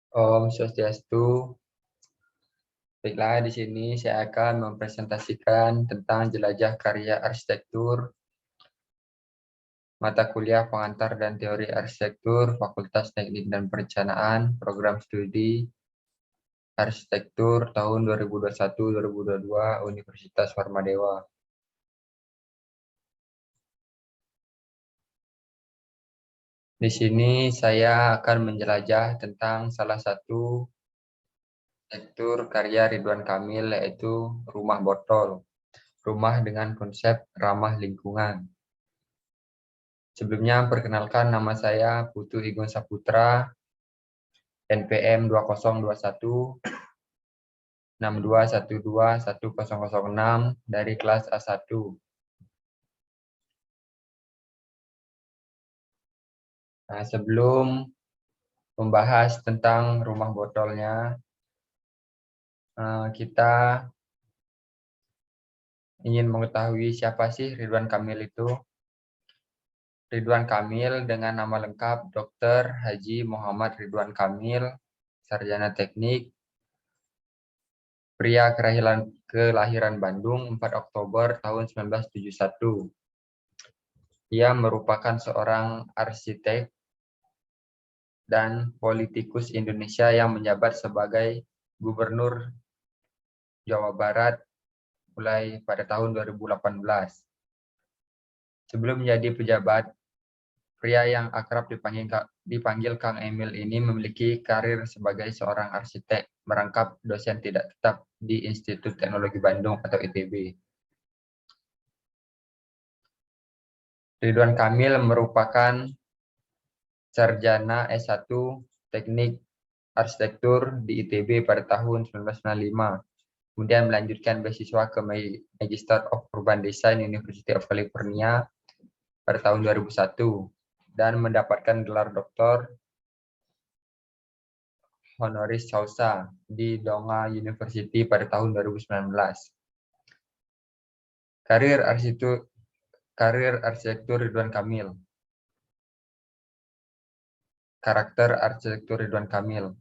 Om Swastiastu. Baiklah, di sini saya akan mempresentasikan tentang jelajah karya arsitektur, mata kuliah pengantar dan teori arsitektur, Fakultas Teknik dan Perencanaan, program studi arsitektur tahun 2021-2022 Universitas Warmadewa. Di sini saya akan menjelajah tentang salah satu arsitektur karya Ridwan Kamil, yaitu rumah botol, rumah dengan konsep ramah lingkungan. Sebelumnya, perkenalkan nama saya Putu Igun Saputra, NPM 2021 62121006 dari kelas A1. Nah, sebelum membahas tentang rumah botolnya, kita ingin mengetahui siapa sih Ridwan Kamil itu. Ridwan Kamil dengan nama lengkap Dr. Haji Muhammad Ridwan Kamil, sarjana teknik, pria kelahiran Bandung 4 Oktober tahun 1971. Ia merupakan seorang arsitek dan politikus Indonesia yang menjabat sebagai Gubernur Jawa Barat mulai pada tahun 2018. Sebelum menjadi pejabat, pria yang akrab dipanggil Kang Emil ini memiliki karir sebagai seorang arsitek, merangkap dosen tidak tetap di Institut Teknologi Bandung atau ITB. Ridwan Kamil merupakan sarjana S1 Teknik Arsitektur di ITB pada tahun 1995. Kemudian melanjutkan beasiswa ke Magister of Urban Design University of California pada tahun 2001 dan mendapatkan gelar doktor honoris causa di Donga University pada tahun 2019. Karir arsitektur Ridwan Kamil. Karakter arsitektur Ridwan Kamil.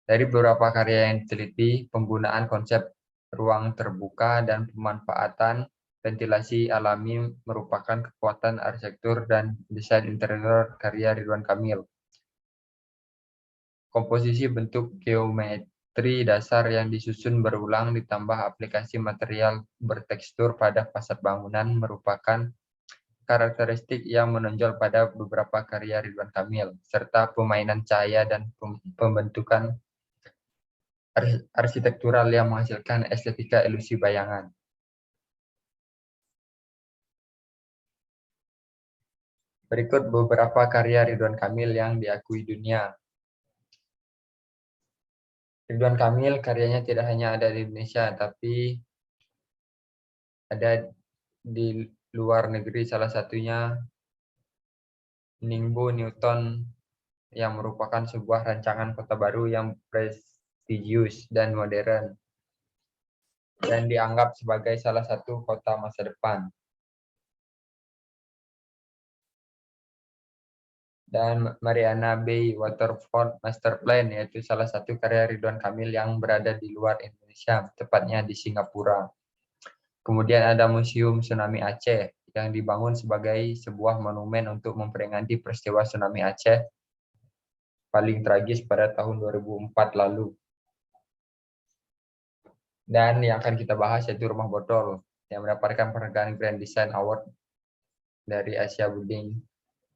Dari beberapa karya yang diteliti, penggunaan konsep ruang terbuka dan pemanfaatan ventilasi alami merupakan kekuatan arsitektur dan desain interior karya Ridwan Kamil. Komposisi bentuk geometri dasar yang disusun berulang ditambah aplikasi material bertekstur pada fasad bangunan merupakan karakteristik yang menonjol pada beberapa karya Ridwan Kamil, serta pemainan cahaya dan pembentukan arsitektural yang menghasilkan estetika ilusi bayangan. Berikut beberapa karya Ridwan Kamil yang diakui dunia. Ridwan Kamil karyanya tidak hanya ada di Indonesia, tapi ada di luar negeri, salah satunya Ningbo Newton yang merupakan sebuah rancangan kota baru yang prestisius dan modern dan dianggap sebagai salah satu kota masa depan. Dan Mariana Bay Waterfront Master Plan, yaitu salah satu karya Ridwan Kamil yang berada di luar Indonesia, tepatnya di Singapura. Kemudian ada Museum Tsunami Aceh yang dibangun sebagai sebuah monumen untuk memperingati peristiwa tsunami Aceh paling tragis pada tahun 2004 lalu. Dan yang akan kita bahas yaitu Rumah Botol yang mendapatkan penghargaan Grand Design Award dari Asia Building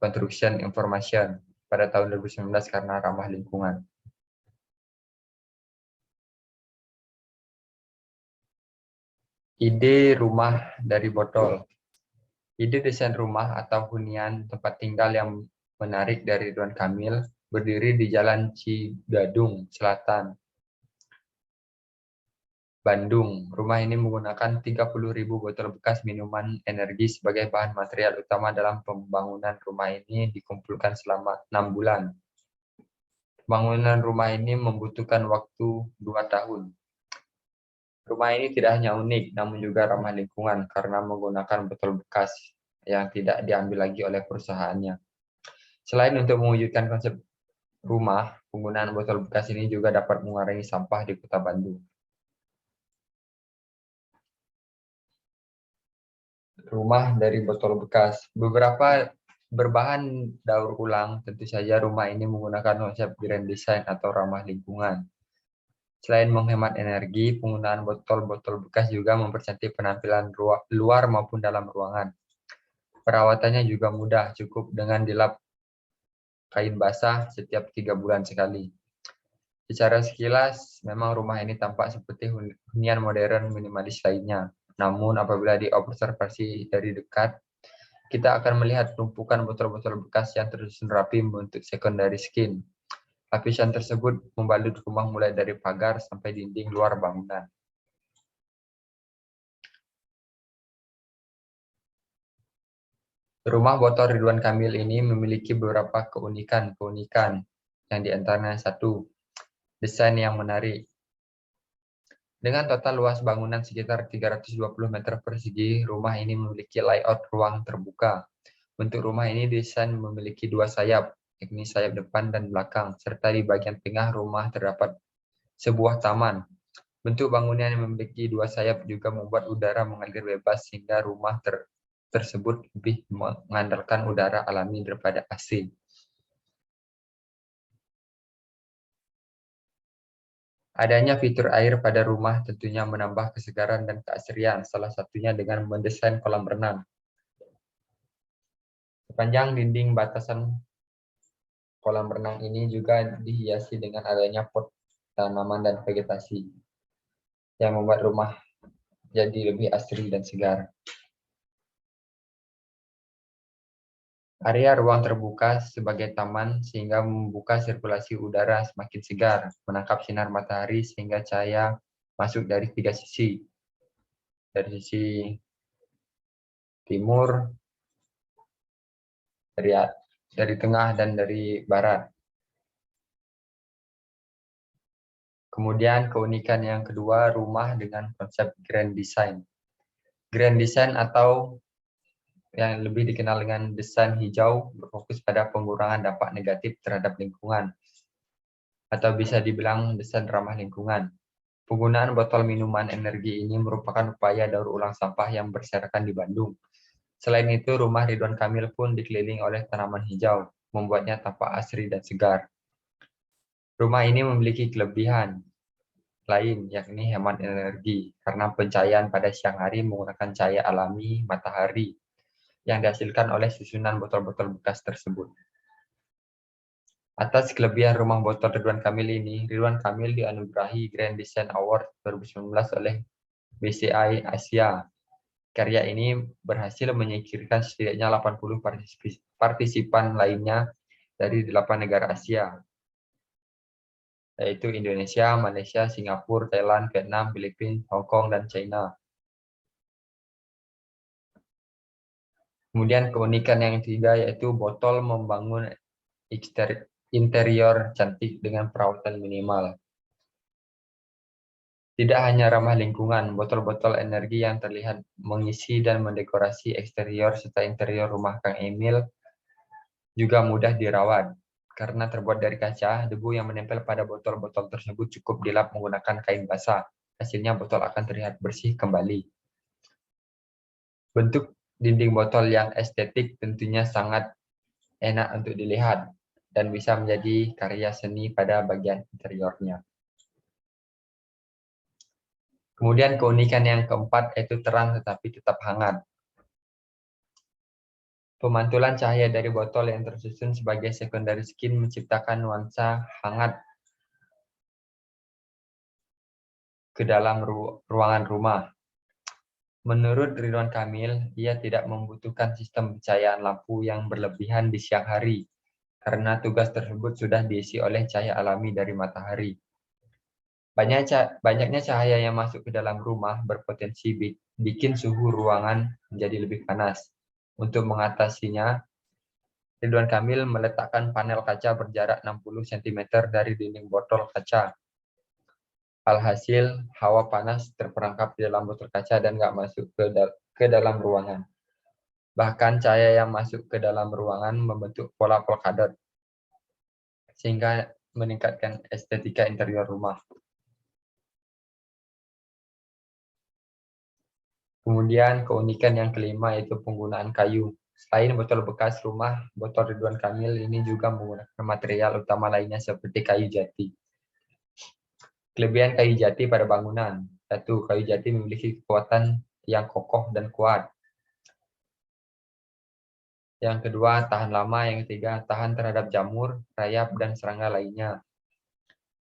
Construction Information pada tahun 2019 karena ramah lingkungan. Ide rumah dari botol. Ide desain rumah atau hunian tempat tinggal yang menarik dari Ridwan Kamil berdiri di Jalan Cigadung Selatan, Bandung. Rumah ini menggunakan 30.000 botol bekas minuman energi sebagai bahan material utama dalam pembangunan rumah ini dikumpulkan selama 6 bulan. Pembangunan rumah ini membutuhkan waktu 2 tahun. Rumah ini tidak hanya unik, namun juga ramah lingkungan karena menggunakan botol bekas yang tidak diambil lagi oleh perusahaannya. Selain untuk mewujudkan konsep rumah, Penggunaan botol bekas ini juga dapat mengurangi sampah di Kota Bandung. Rumah dari botol bekas. Beberapa berbahan daur ulang, tentu saja rumah ini menggunakan konsep grand design atau ramah lingkungan. Selain menghemat energi, penggunaan botol-botol bekas juga mempercantik penampilan luar maupun dalam ruangan. Perawatannya juga mudah, cukup dengan dilap kain basah setiap 3 bulan sekali. Secara sekilas, memang rumah ini tampak seperti hunian modern minimalis lainnya. Namun apabila diobservasi dari dekat, kita akan melihat tumpukan botol-botol bekas yang tersusun rapi membentuk secondary skin. Lapisan tersebut membalut rumah mulai dari pagar sampai dinding luar bangunan. Rumah botol Ridwan Kamil ini memiliki beberapa keunikan yang diantaranya satu, desain yang menarik. Dengan total luas bangunan sekitar 320 meter persegi, rumah ini memiliki layout ruang terbuka. Bentuk rumah ini desain memiliki dua sayap, yakni sayap depan dan belakang, serta di bagian tengah rumah terdapat sebuah taman. Bentuk bangunan yang memiliki dua sayap juga membuat udara mengalir bebas sehingga rumah tersebut lebih mengandalkan udara alami daripada AC. Adanya fitur air pada rumah tentunya menambah kesegaran dan keasrian, salah satunya dengan mendesain kolam renang. Sepanjang dinding batasan kolam renang ini juga dihiasi dengan adanya pot tanaman dan vegetasi yang membuat rumah jadi lebih asri dan segar. Area ruang terbuka sebagai taman sehingga membuka sirkulasi udara semakin segar, menangkap sinar matahari sehingga cahaya masuk dari tiga sisi. Dari sisi timur, dari tengah, dan dari barat. Kemudian keunikan yang kedua, rumah dengan konsep grand design. Grand design atau yang lebih dikenal dengan desain hijau berfokus pada pengurangan dampak negatif terhadap lingkungan, atau bisa dibilang desain ramah lingkungan. Penggunaan botol minuman energi ini merupakan upaya daur ulang sampah yang berserakan di Bandung. Selain itu, rumah Ridwan Kamil pun dikelilingi oleh tanaman hijau, membuatnya tampak asri dan segar. Rumah ini memiliki kelebihan lain, yakni hemat energi, karena pencahayaan pada siang hari menggunakan cahaya alami matahari yang dihasilkan oleh susunan botol-botol bekas tersebut. Atas kelebihan rumah botol Ridwan Kamil ini, Ridwan Kamil dianugerahi Grand Design Award 2019 oleh BCI Asia. Karya ini berhasil menyingkirkan setidaknya 80 partisipan lainnya dari 8 negara Asia, yaitu Indonesia, Malaysia, Singapura, Thailand, Vietnam, Filipina, Hong Kong, dan China. Kemudian keunikan yang ketiga yaitu botol membangun interior cantik dengan perawatan minimal. Tidak hanya ramah lingkungan, botol-botol energi yang terlihat mengisi dan mendekorasi eksterior serta interior rumah Kang Emil juga mudah dirawat. Karena terbuat dari kaca, debu yang menempel pada botol-botol tersebut cukup dilap menggunakan kain basah. Hasilnya botol akan terlihat bersih kembali. Bentuk dinding botol yang estetik tentunya sangat enak untuk dilihat dan bisa menjadi karya seni pada bagian interiornya. Kemudian keunikan yang keempat yaitu terang tetapi tetap hangat. Pemantulan cahaya dari botol yang tersusun sebagai secondary skin menciptakan nuansa hangat ke dalam ruangan rumah. Menurut Ridwan Kamil, ia tidak membutuhkan sistem pencahayaan lampu yang berlebihan di siang hari, karena tugas tersebut sudah diisi oleh cahaya alami dari matahari. Banyaknya cahaya yang masuk ke dalam rumah berpotensi bikin suhu ruangan menjadi lebih panas. Untuk mengatasinya, Ridwan Kamil meletakkan panel kaca berjarak 60 cm dari dinding botol kaca. Alhasil, hawa panas terperangkap di dalam botol kaca dan nggak masuk ke dalam ruangan. Bahkan cahaya yang masuk ke dalam ruangan membentuk pola polkadot, sehingga meningkatkan estetika interior rumah. Kemudian keunikan yang kelima yaitu penggunaan kayu. Selain botol bekas rumah, botol Ridwan Kamil ini juga menggunakan material utama lainnya seperti kayu jati. Kelebihan kayu jati pada bangunan. 1. Kayu jati memiliki kekuatan yang kokoh dan kuat. Yang kedua, tahan lama. Yang ketiga, tahan terhadap jamur, rayap, dan serangga lainnya.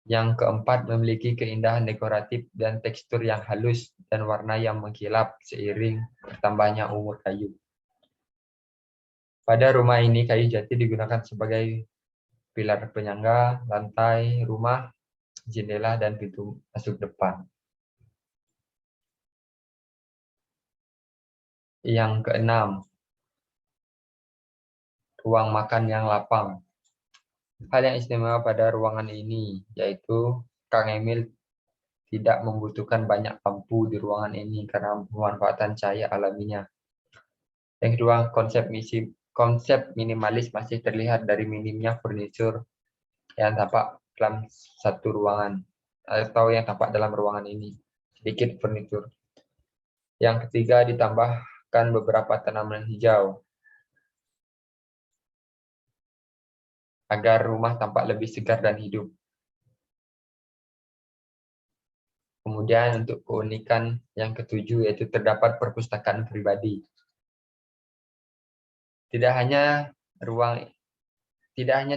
Yang keempat, memiliki keindahan dekoratif dan tekstur yang halus dan warna yang mengkilap seiring bertambahnya umur kayu. Pada rumah ini, kayu jati digunakan sebagai pilar penyangga, lantai rumah, jendela, dan pintu masuk depan. Yang keenam, ruang makan yang lapang. Hal yang istimewa pada ruangan ini yaitu Kang Emil tidak membutuhkan banyak lampu di ruangan ini karena pemanfaatan cahaya alaminya. Yang kedua, konsep minimalis masih terlihat dari minimnya furnitur yang tampak dalam satu ruangan atau yang tampak dalam ruangan ini. Sedikit furnitur. Yang ketiga, ditambahkan beberapa tanaman hijau agar rumah tampak lebih segar dan hidup. Kemudian untuk keunikan yang ketujuh yaitu terdapat perpustakaan pribadi. Tidak hanya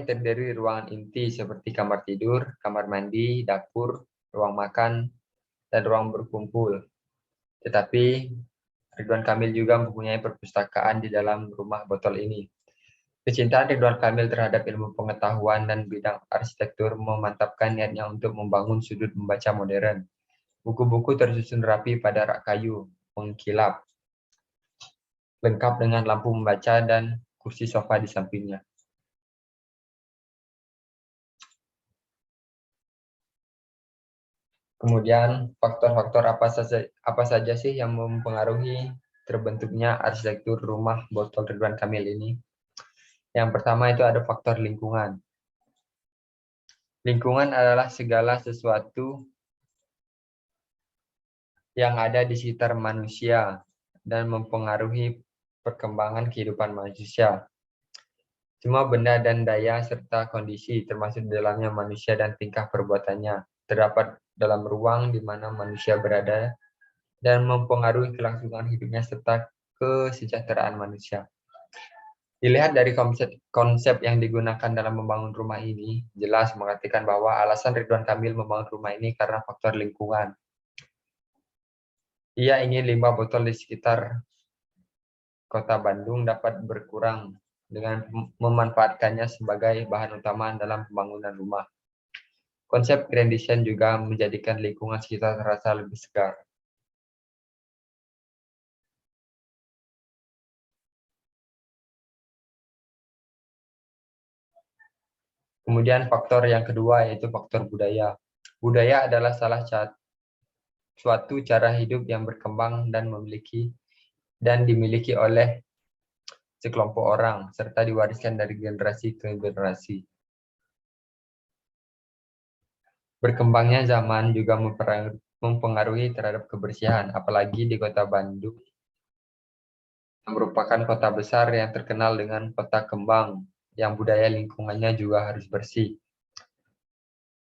terdiri ruangan inti seperti kamar tidur, kamar mandi, dapur, ruang makan, dan ruang berkumpul. Tetapi Ridwan Kamil juga mempunyai perpustakaan di dalam rumah botol ini. Kecintaan Ridwan Kamil terhadap ilmu pengetahuan dan bidang arsitektur memantapkan niatnya untuk membangun sudut membaca modern. Buku-buku tersusun rapi pada rak kayu, mengkilap, lengkap dengan lampu membaca dan kursi sofa di sampingnya. Kemudian faktor-faktor apa saja sih yang mempengaruhi terbentuknya arsitektur rumah botol Ridwan Kamil ini? Yang pertama itu ada faktor lingkungan. Lingkungan adalah segala sesuatu yang ada di sekitar manusia dan mempengaruhi perkembangan kehidupan manusia. Semua benda dan daya serta kondisi termasuk di dalamnya manusia dan tingkah perbuatannya terdapat dalam ruang di mana manusia berada dan mempengaruhi kelangsungan hidupnya serta kesejahteraan manusia. Dilihat dari konsep yang digunakan dalam membangun rumah ini, jelas mengatakan bahwa alasan Ridwan Kamil membangun rumah ini karena faktor lingkungan. Ia ingin limbah botol di sekitar Kota Bandung dapat berkurang dengan memanfaatkannya sebagai bahan utama dalam pembangunan rumah. Konsep Grand Design juga menjadikan lingkungan sekitar terasa lebih segar. Kemudian faktor yang kedua yaitu faktor budaya. Budaya adalah salah suatu cara hidup yang berkembang dan dimiliki oleh sekelompok orang serta diwariskan dari generasi ke generasi. Berkembangnya zaman juga mempengaruhi terhadap kebersihan, apalagi di Kota Bandung yang merupakan kota besar yang terkenal dengan kota kembang yang budaya lingkungannya juga harus bersih.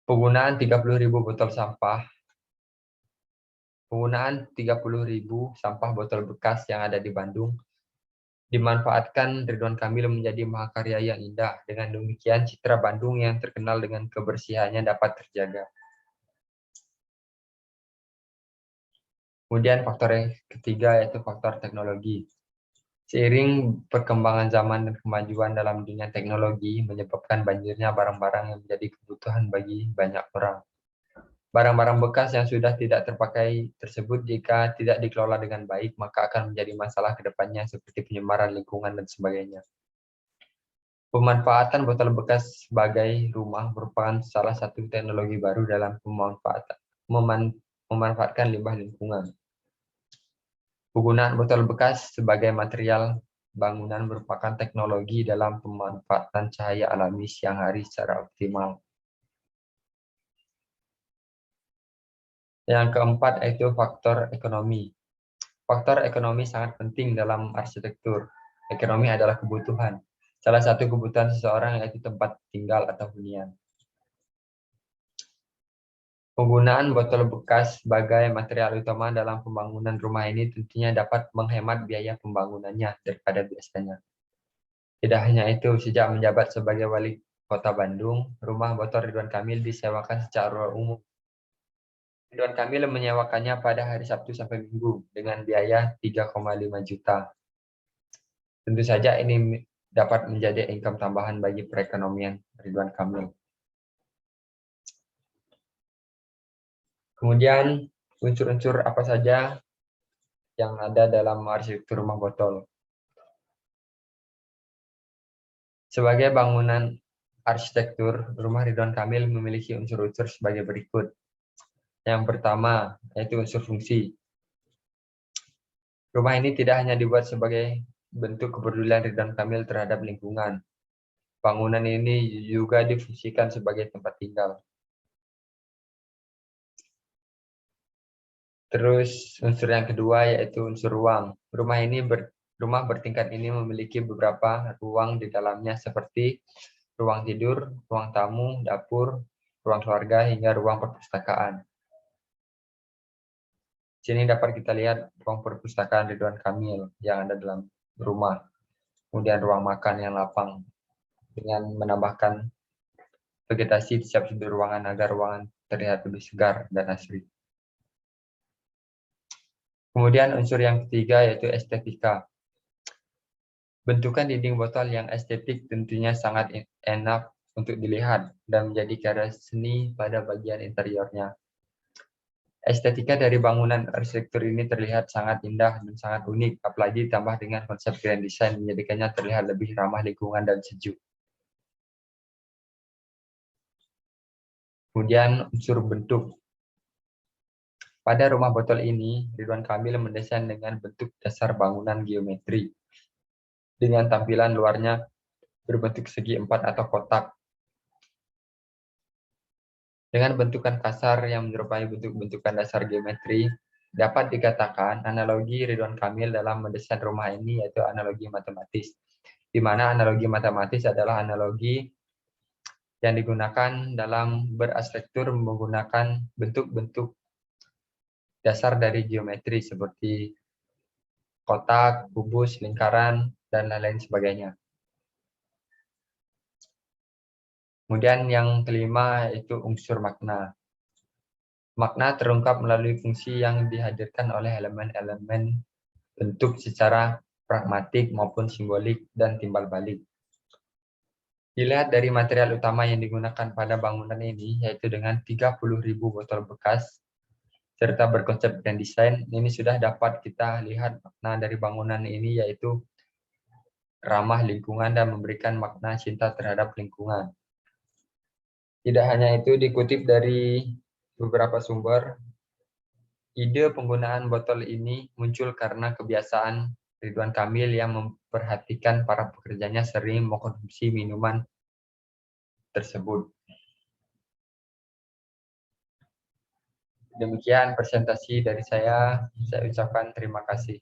Penggunaan 30.000 botol sampah Penggunaan 30.000 sampah botol bekas yang ada di Bandung dimanfaatkan Ridwan Kamil menjadi mahakarya yang indah. Dengan demikian, citra Bandung yang terkenal dengan kebersihannya dapat terjaga. Kemudian faktor yang ketiga yaitu faktor teknologi. Seiring perkembangan zaman dan kemajuan dalam dunia teknologi menyebabkan banjirnya barang-barang yang menjadi kebutuhan bagi banyak orang. Barang-barang bekas yang sudah tidak terpakai tersebut jika tidak dikelola dengan baik, maka akan menjadi masalah ke depannya seperti penyemaran lingkungan dan sebagainya. Pemanfaatan botol bekas sebagai rumah merupakan salah satu teknologi baru dalam memanfaatkan limbah lingkungan. Penggunaan botol bekas sebagai material bangunan merupakan teknologi dalam pemanfaatan cahaya alami siang hari secara optimal. Yang keempat yaitu faktor ekonomi. Faktor ekonomi sangat penting dalam arsitektur. Ekonomi adalah kebutuhan. Salah satu kebutuhan seseorang yaitu tempat tinggal atau hunian. Penggunaan botol bekas sebagai material utama dalam pembangunan rumah ini tentunya dapat menghemat biaya pembangunannya daripada biasanya. Tidak hanya itu, sejak menjabat sebagai wali kota Bandung, rumah botol Ridwan Kamil disewakan secara umum. Ridwan Kamil menyewakannya pada hari Sabtu sampai Minggu dengan biaya 3,5 juta. Tentu saja ini dapat menjadi income tambahan bagi perekonomian Ridwan Kamil. Kemudian unsur-unsur apa saja yang ada dalam arsitektur rumah botol. Sebagai bangunan arsitektur, rumah Ridwan Kamil memiliki unsur-unsur sebagai berikut. Yang pertama, yaitu unsur fungsi. Rumah ini tidak hanya dibuat sebagai bentuk kepedulian Ridwan Kamil terhadap lingkungan. Bangunan ini juga difungsikan sebagai tempat tinggal. Terus unsur yang kedua yaitu unsur ruang. Rumah bertingkat ini memiliki beberapa ruang di dalamnya seperti ruang tidur, ruang tamu, dapur, ruang keluarga, hingga ruang perpustakaan. Sini dapat kita lihat ruang perpustakaan Ridwan Kamil yang ada dalam rumah. Kemudian ruang makan yang lapang dengan menambahkan vegetasi di setiap sudut ruangan agar ruangan terlihat lebih segar dan asri. Kemudian unsur yang ketiga yaitu estetika. Bentukan dinding botol yang estetik tentunya sangat enak untuk dilihat dan menjadi karya seni pada bagian interiornya. Estetika dari bangunan arsitektur ini terlihat sangat indah dan sangat unik, apalagi ditambah dengan konsep grand design menjadikannya terlihat lebih ramah lingkungan dan sejuk. Kemudian unsur bentuk. Pada rumah botol ini, Ridwan Kamil mendesain dengan bentuk dasar bangunan geometri, dengan tampilan luarnya berbentuk segi empat atau kotak. Dengan bentukan kasar yang menyerupai bentuk-bentukan dasar geometri, dapat dikatakan analogi Ridwan Kamil dalam mendesain rumah ini yaitu analogi matematis, di mana analogi matematis adalah analogi yang digunakan dalam berarsitektur menggunakan bentuk-bentuk dasar dari geometri seperti kotak, kubus, lingkaran, dan lain-lain sebagainya. Kemudian yang kelima yaitu unsur makna. Makna terungkap melalui fungsi yang dihadirkan oleh elemen-elemen bentuk secara pragmatik maupun simbolik dan timbal balik. Dilihat dari material utama yang digunakan pada bangunan ini, yaitu dengan 30.000 botol bekas, serta berkonsep grand design, ini sudah dapat kita lihat makna dari bangunan ini, yaitu ramah lingkungan dan memberikan makna cinta terhadap lingkungan. Tidak hanya itu, dikutip dari beberapa sumber, ide penggunaan botol ini muncul karena kebiasaan Ridwan Kamil yang memperhatikan para pekerjanya sering mengkonsumsi minuman tersebut. Demikian presentasi dari saya ucapkan terima kasih.